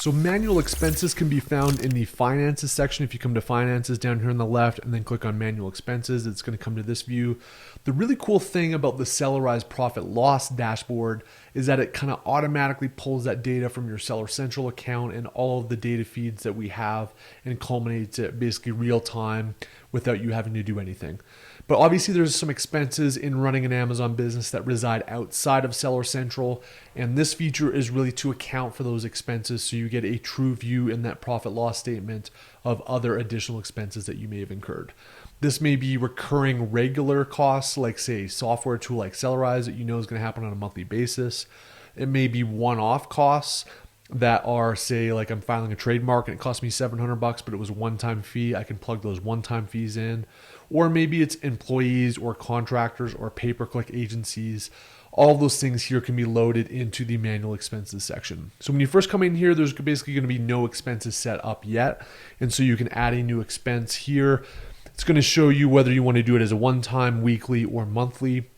So manual expenses can be found in the finances section. If you come to finances down here on the left and then click on manual expenses, it's going to come to this view. The really cool thing about the Sellerise profit loss dashboard is that it kind of automatically pulls that data from your Seller Central account and all of the data feeds that we have and culminates it basically real time without you having to do anything. But obviously there's some expenses in running an Amazon business that reside outside of Seller Central, and this feature is really to account for those expenses so you get a true view in that profit loss statement of other additional expenses that you may have incurred. This may be recurring regular costs, like say a software tool like Sellerise that you know is going to happen on a monthly basis. It may be one-off costs that are, say, like I'm filing a trademark and it cost me $700, but it was a one-time fee. I can plug those one-time fees in. Or maybe it's employees or contractors or pay-per-click agencies. All of those things here can be loaded into the manual expenses section. So when you first come in here, there's basically going to be no expenses set up yet. And so you can add a new expense here. It's going to show you whether you want to do it as a one-time, weekly, or monthly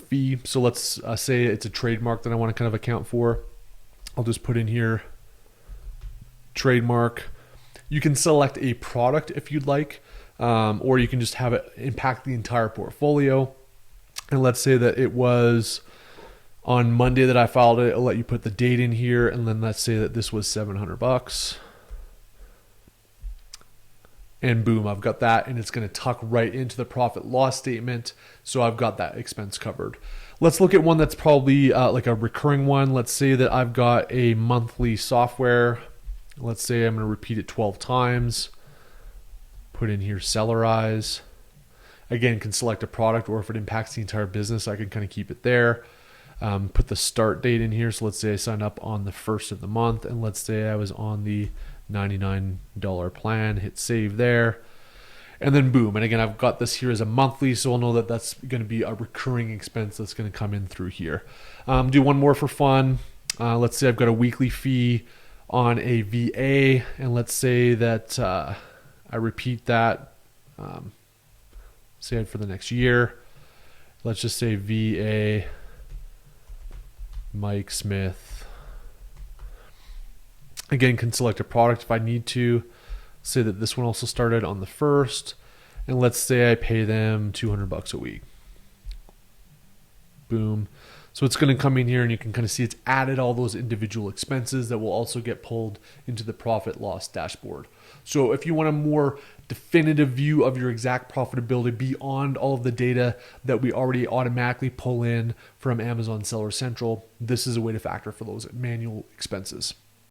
fee. So let's say it's a trademark that I want to kind of account for. I'll just put in here trademark. You can select a product if you'd like, or you can just have it impact the entire portfolio. And let's say that it was on Monday that I filed it. It'll let you put the date in here, and then let's say that this was $700. And boom, I've got that, and it's going to tuck right into the profit loss statement. So I've got that expense covered. Let's look at one that's probably like a recurring one. Let's say that I've got a monthly software. Let's say I'm going to repeat it 12 times. Put in here Sellerise. Again, can select a product, or if it impacts the entire business, I can kind of keep it there. Put the start date in here. So let's say I signed up on the 1st of the month, and let's say I was on the $99 plan. Hit save there. And then boom. And again, I've got this here as a monthly, so I'll know that that's going to be a recurring expense that's going to come in through here. Do one more for fun. Let's say I've got a weekly fee on a VA, and let's say that I repeat that, say for the next year. Let's just say VA Mike Smith. Again, can select a product if I need to. Say that this one also started on the 1st, and let's say I pay them $200 a week. Boom. So it's going to come in here, and you can kind of see it's added all those individual expenses that will also get pulled into the profit loss dashboard. So if you want a more definitive view of your exact profitability beyond all of the data that we already automatically pull in from Amazon Seller Central, this is a way to factor for those manual expenses.